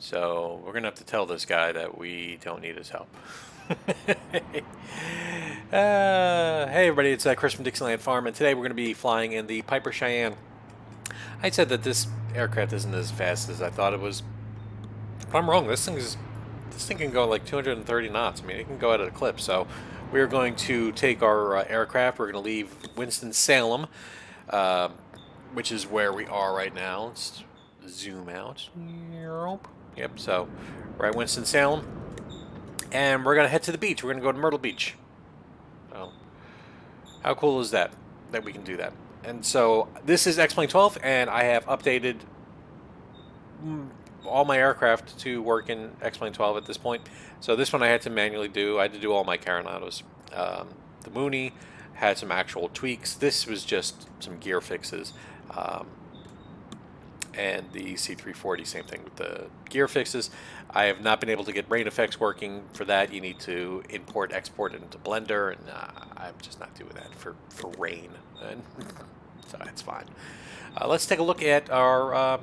So we're going to have to tell this guy that we don't need his help. Hey everybody, it's Chris from Dixieland Farm, and today we're going to be flying in the Piper Cheyenne. I said that this aircraft isn't as fast as I thought it was. But I'm wrong. This thing can go like 230 knots. I mean, it can go at a clip. So we're going to take our aircraft. We're going to leave Winston Salem, which is where we are right now. Let's zoom out. Yep. So we're at Winston Salem, and we're going to head to the beach. We're going to go to Myrtle Beach. So how cool is that we can do that? And so this is X-Plane 12, and I have updated all my aircraft to work in X-Plane 12 at this point. So this one I had to manually do. I had to do all my Carenados. The Mooney had some actual tweaks. This was just some gear fixes. And the C340, same thing with the gear fixes. I have not been able to get rain effects working. For that, you need to import, export it into Blender, and I'm just not doing that for rain. And so that's fine. Let's take a look at our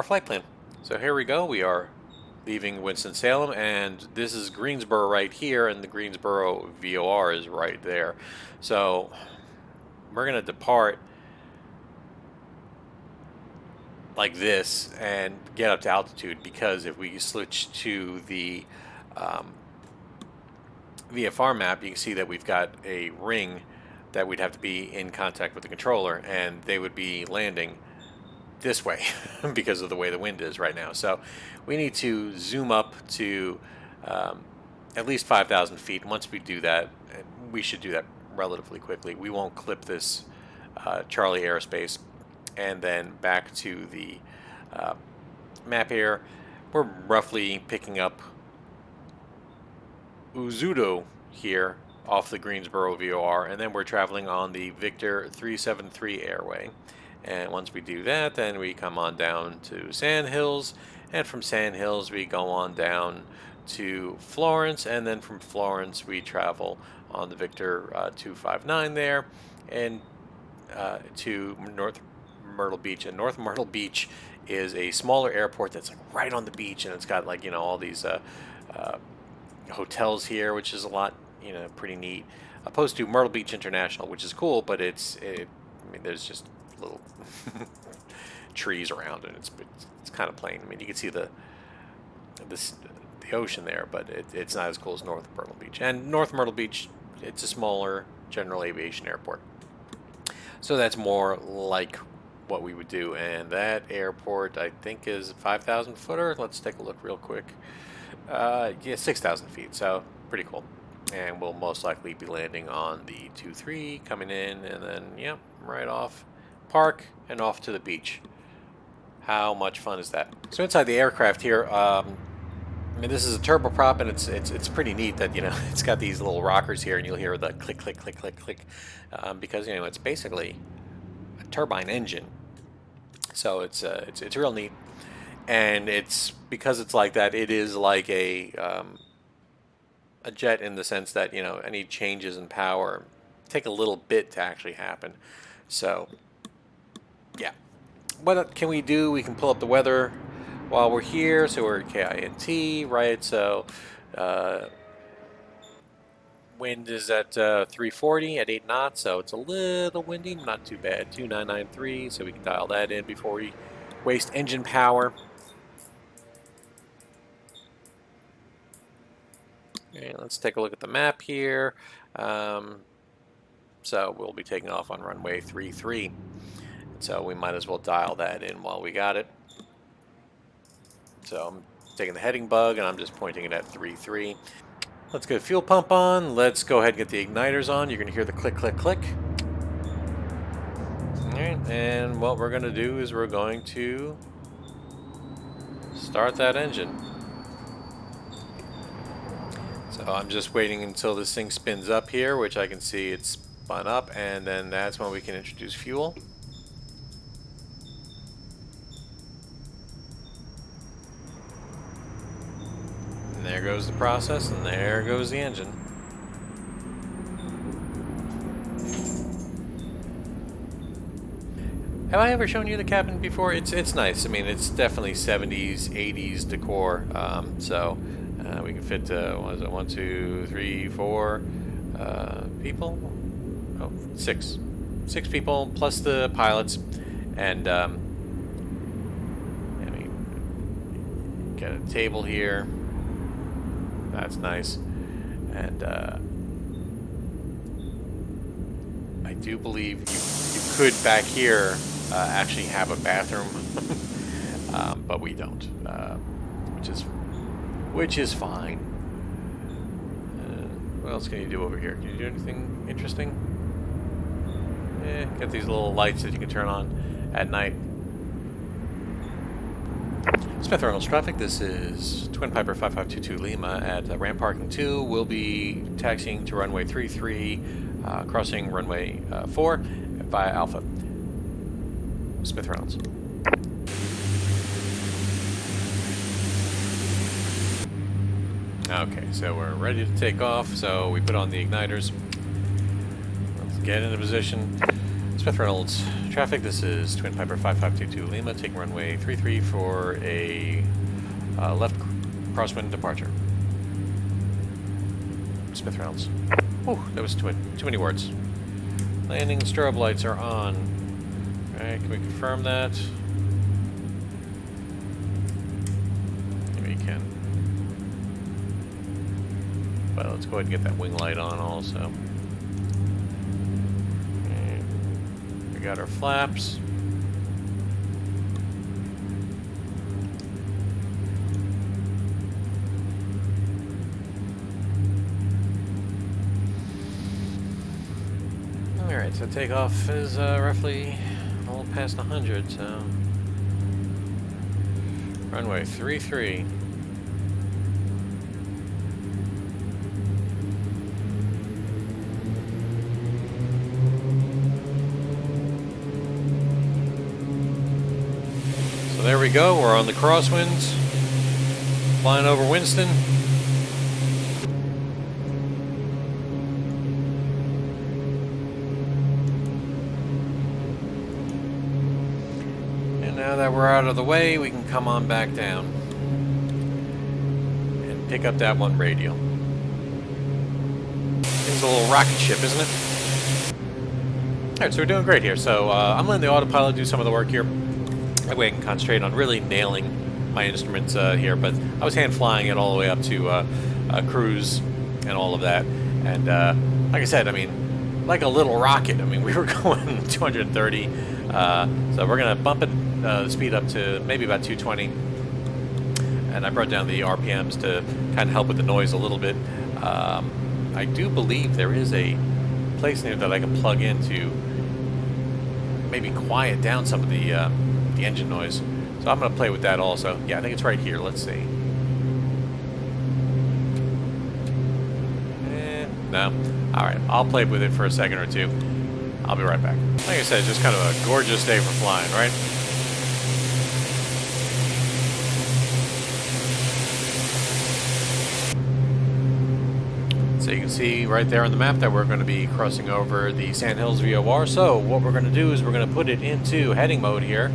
flight plan. So here we go. We are leaving Winston-Salem, and this is Greensboro right here, and the Greensboro VOR is right there. So we're going to depart like this and get up to altitude, because if we switch to the VFR map, you can see that we've got a ring that we'd have to be in contact with the controller, and they would be landing this way because of the way the wind is right now. So we need to zoom up to at least 5,000 feet. Once we do that, we should do that relatively quickly. We won't clip this Charlie airspace. And then back to the map here, we're roughly picking up Uzudo here off the Greensboro VOR, and then we're traveling on the Victor 373 airway. And once we do that, then we come on down to Sand Hills, and from Sand Hills we go on down to Florence, and then from Florence we travel on the Victor 259 there, and to North Myrtle Beach. And North Myrtle Beach is a smaller airport that's like right on the beach, and it's got, like, you know, all these hotels here, which is a lot, you know, pretty neat, opposed to Myrtle Beach International, which is cool, but I mean, there's just little trees around it. It's kind of plain. I mean, you can see the ocean there, but it's not as cool as North Myrtle Beach. And North Myrtle Beach, it's a smaller general aviation airport, so that's more like what we would do. And that airport, I think, is 5,000 footer. Let's take a look real quick. Yeah, 6,000 feet, so pretty cool. And we'll most likely be landing on the 2-3, coming in, and then, yep, right off, park, and off to the beach. How much fun is that? So inside the aircraft here, I mean, this is a turboprop, and it's pretty neat that, you know, it's got these little rockers here, and you'll hear the click, click, click, click, click, because, you know, it's basically a turbine engine. So it's real neat, and it's because it's like that. It is like a jet in the sense that, you know, any changes in power take a little bit to actually happen. So yeah, what can we do? We can pull up the weather while we're here. So we're at KINT, right? So wind is at 340 at 8 knots, so it's a little windy, not too bad. 2993, so we can dial that in before we waste engine power. Okay, let's take a look at the map here. So we'll be taking off on runway 33, so we might as well dial that in while we got it. So I'm taking the heading bug, and I'm just pointing it at 33. Let's get a fuel pump on. Let's go ahead and get the igniters on. You're going to hear the click, click, click. All right, and what we're going to do is we're going to start that engine. So I'm just waiting until this thing spins up here, which I can see it's spun up, and then that's when we can introduce fuel. And there goes the process, and there goes the engine. Have I ever shown you the cabin before? It's nice. I mean, it's definitely 70s, 80s decor. So we can fit what is it? 1, 2, 3, 4 people. Oh, 6 people plus the pilots, and I mean, got a table here. That's nice, and I do believe you could back here actually have a bathroom, but we don't, which is fine. What else can you do over here? Can you do anything interesting? Got these little lights that you can turn on at night. Smith Reynolds traffic. This is Twin Piper 5522 Lima at ramp parking 2. We'll be taxiing to runway 33, crossing runway 4 via Alpha. Smith Reynolds. Okay, so we're ready to take off. So we put on the igniters. Let's get into position. Smith Reynolds traffic. This is Twin Piper 5522 Lima, taking runway 33 for a left crosswind departure. Smith Reynolds. Oh, that was too many words. Landing strobe lights are on. Alright, can we confirm that? Maybe you can. Well, let's go ahead and get that wing light on also. Okay. We got our flaps. Alright, so takeoff is roughly a little past 100, so runway 33. So there we go, we're on the crosswinds, flying over Winston. Now that we're out of the way, we can come on back down and pick up that one radial. It's a little rocket ship, isn't it? Alright, so we're doing great here. So I'm letting the autopilot do some of the work here. That way I can concentrate on really nailing my instruments here. But I was hand flying it all the way up to cruise and all of that. And like I said, I mean, like a little rocket. I mean, we were going 230. So we're going to bump it. The speed up to maybe about 220, and I brought down the RPMs to kind of help with the noise a little bit. I do believe there is a place there that I can plug in to maybe quiet down some of the engine noise. So I'm going to play with that also. Yeah, I think it's right here. Let's see. No. All right, I'll play with it for a second or two. I'll be right back. Like I said, it's just kind of a gorgeous day for flying, right? So you can see right there on the map that we're going to be crossing over the Sand Hills VOR. So what we're going to do is we're going to put it into heading mode here.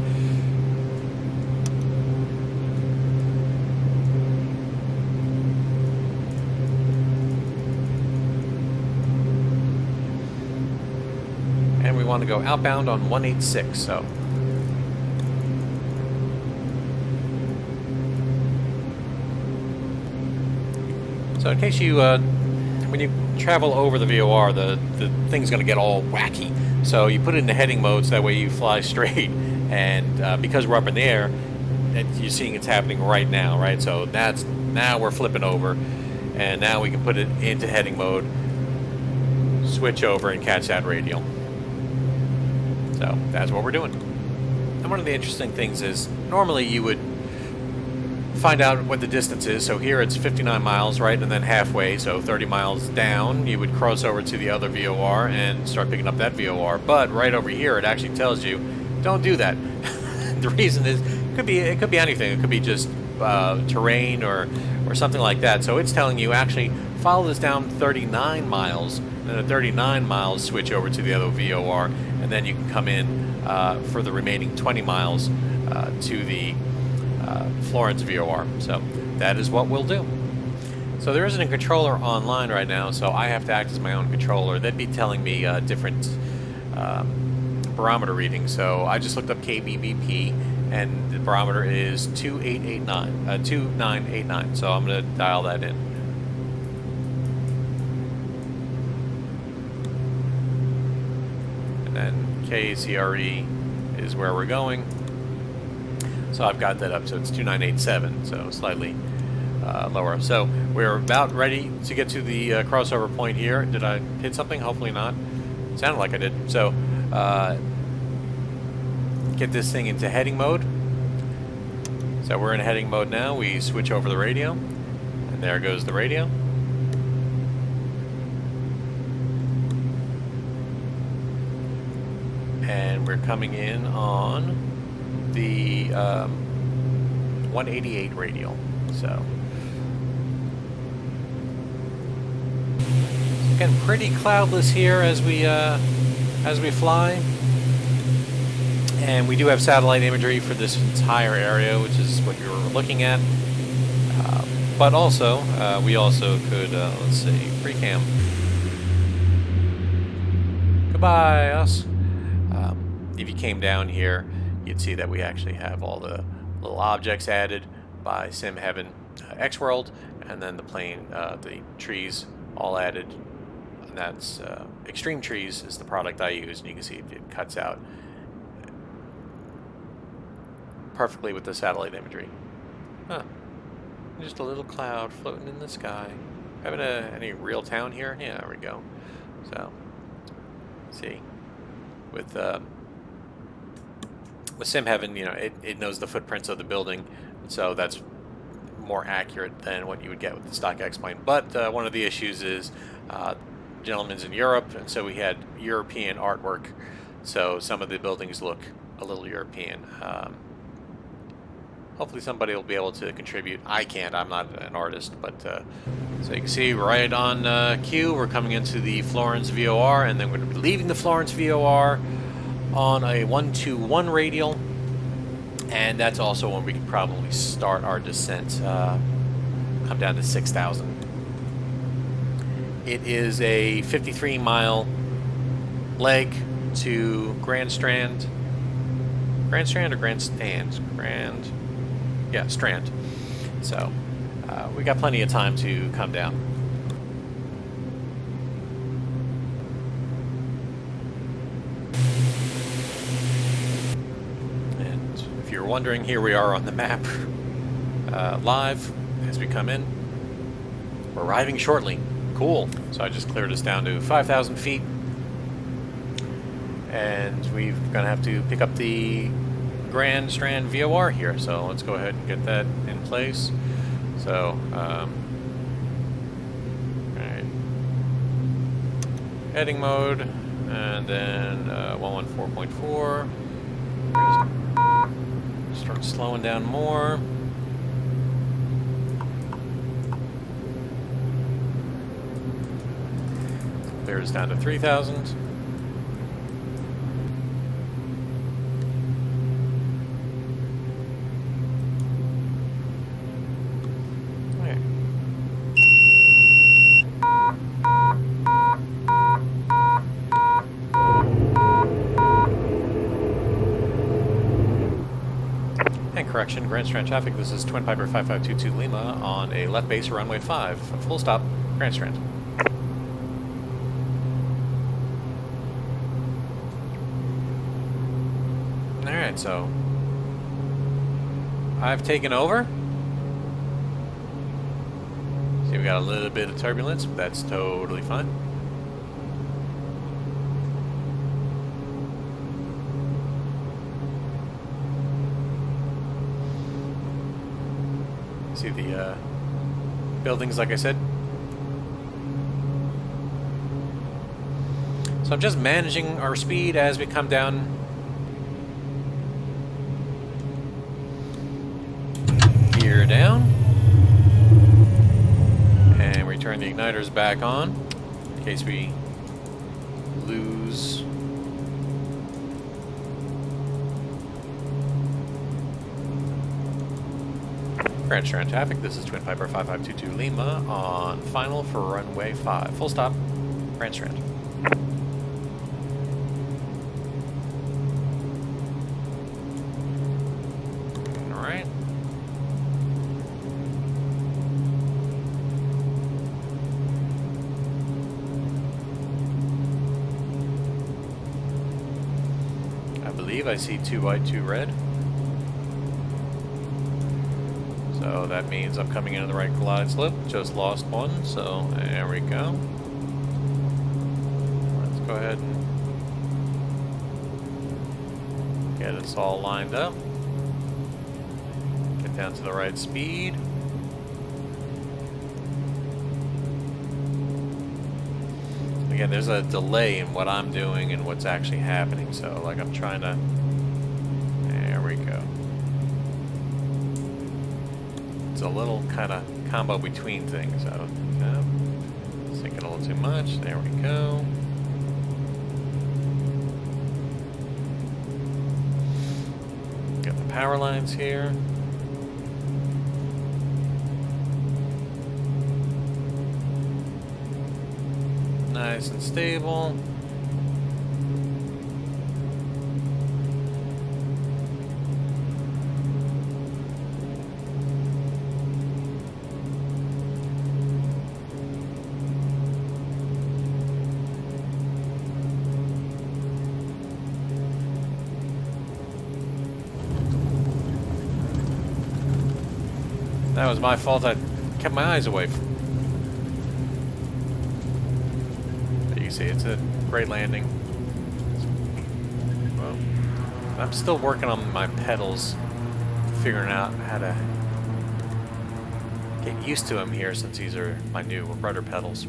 And we want to go outbound on 186. So in case you when you travel over the VOR, the thing's going to get all wacky. So you put it into heading mode so that way you fly straight. And because we're up in the air, you're seeing it's happening right now, right? So now we're flipping over, and now we can put it into heading mode, switch over, and catch that radial. So that's what we're doing. And one of the interesting things is normally you would find out what the distance is. So here it's 59 miles, right? And then halfway, so 30 miles down, you would cross over to the other VOR and start picking up that VOR. But right over here, it actually tells you, don't do that. The reason is, it could be anything. It could be just terrain or something like that. So it's telling you, actually, follow this down 39 miles, and at 39 miles, switch over to the other VOR, and then you can come in for the remaining 20 miles to the Florence VOR. So that is what we'll do. So there isn't a controller online right now, so I have to act as my own controller. They'd be telling me different barometer readings. So I just looked up KBBP, and the barometer is 2989. So I'm going to dial that in. And then KCRE is where we're going. So I've got that up, so it's 2987, so slightly lower. So we're about ready to get to the crossover point here. Did I hit something? Hopefully not. It sounded like I did. So get this thing into heading mode. So we're in heading mode now. We switch over the radio, and there goes the radio. And we're coming in on the 188 radial. So again, pretty cloudless here as we fly, and we do have satellite imagery for this entire area, which is what you're looking at. But also, we also could let's see, pre-cam. Goodbye, us. If you came down here, you'd see that we actually have all the little objects added by Sim Heaven X-World, and then the plane, the trees all added. And that's Extreme Trees is the product I use, and you can see it cuts out perfectly with the satellite imagery. Huh. Just a little cloud floating in the sky. Having any real town here? Yeah, there we go. So, see, with Sim Heaven, you know, it knows the footprints of the building, so that's more accurate than what you would get with the stock X-plane. But one of the issues is gentleman's in Europe, and so we had European artwork, so some of the buildings look a little European. Hopefully somebody will be able to contribute. I can't, I'm not an artist, but so you can see right on cue, we're coming into the Florence VOR, and then we're going to be leaving the Florence VOR on a 121 radial, and that's also when we can probably start our descent, come down to 6,000. It is a 53-mile leg to Grand Strand. Grand Strand or Grand Stand? Yeah, Strand. So we got plenty of time to come down. And if you're wondering, here we are on the map, live as we come in. We're arriving shortly. Cool. So I just cleared us down to 5,000 feet. And we're going to have to pick up the Grand Strand VOR here. So let's go ahead and get that in place. So, alright. Heading mode. And then 114.4. Start slowing down more. There's down to 3,000. Okay. And correction, Grand Strand traffic. This is Twin Piper 5522 Lima on a left base runway 5. Full stop, Grand Strand. Alright, so I've taken over. See, we got a little bit of turbulence, but that's totally fine. See the buildings, like I said. So I'm just managing our speed as we come down. Gear down. And we turn the igniters back on in case we lose Grand Strand traffic, this is Twin Piper 5522 Lima on final for runway 5. Full stop, Grand Strand. Alright. I believe I see 2 white, 2 red. So that means I'm coming into the right glide slope. Just lost one, so there we go. Let's go ahead and get us all lined up. Get down to the right speed. Again, there's a delay in what I'm doing and what's actually happening, so like I'm trying to... There we go. It's a little kind of combo between things. Sinking a little too much. There we go. Got the power lines here. Nice and stable. That was my fault. I kept my eyes away. But you see, it's a great landing. Well, I'm still working on my pedals, figuring out how to get used to them here since these are my new rudder pedals.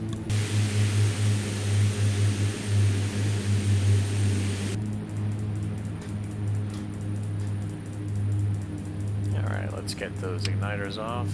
Let's get those igniters off.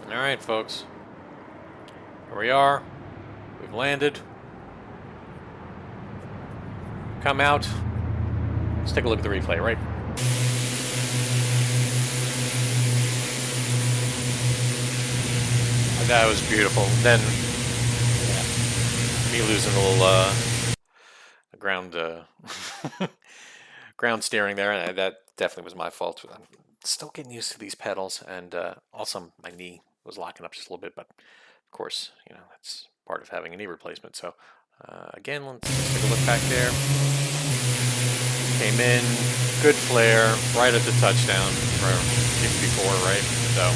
Alright, folks. Here we are. We've landed. Come out. Let's take a look at the replay, right? That was beautiful. Then, yeah, me losing a little ground ground steering there, and that definitely was my fault. I'm still getting used to these pedals, and also my knee was locking up just a little bit, but of course, you know, that's part of having a knee replacement. So again, let's take a look back there. Came in, good flare, right at the touchdown, or even before, right? So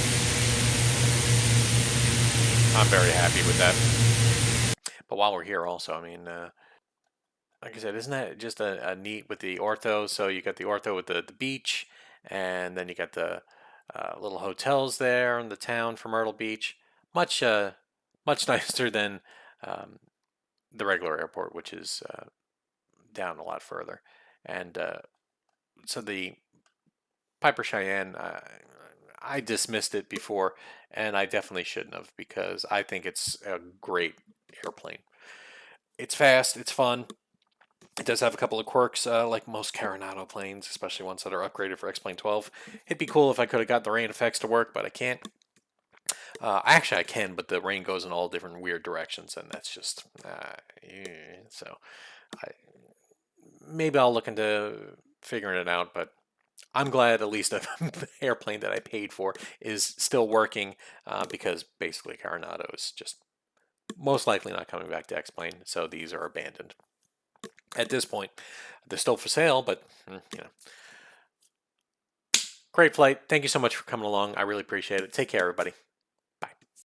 I'm very happy with that. But while we're here also, I mean, like I said, isn't that just a neat with the ortho? So you got the ortho with the beach, and then you got the little hotels there in the town for Myrtle Beach. Much nicer than the regular airport, which is down a lot further. And so the Piper Cheyenne, I dismissed it before, and I definitely shouldn't have, because I think it's a great airplane. It's fast, it's fun. It does have a couple of quirks, like most Carenado planes, especially ones that are upgraded for X-Plane 12. It'd be cool if I could have got the rain effects to work, but I can't. Actually, I can, but the rain goes in all different weird directions, and that's just... so, maybe I'll look into figuring it out, but I'm glad at least the airplane that I paid for is still working, because basically Carenado is just most likely not coming back to X-Plane, so these are abandoned. At this point, they're still for sale, but, you know. Great flight. Thank you so much for coming along. I really appreciate it. Take care, everybody.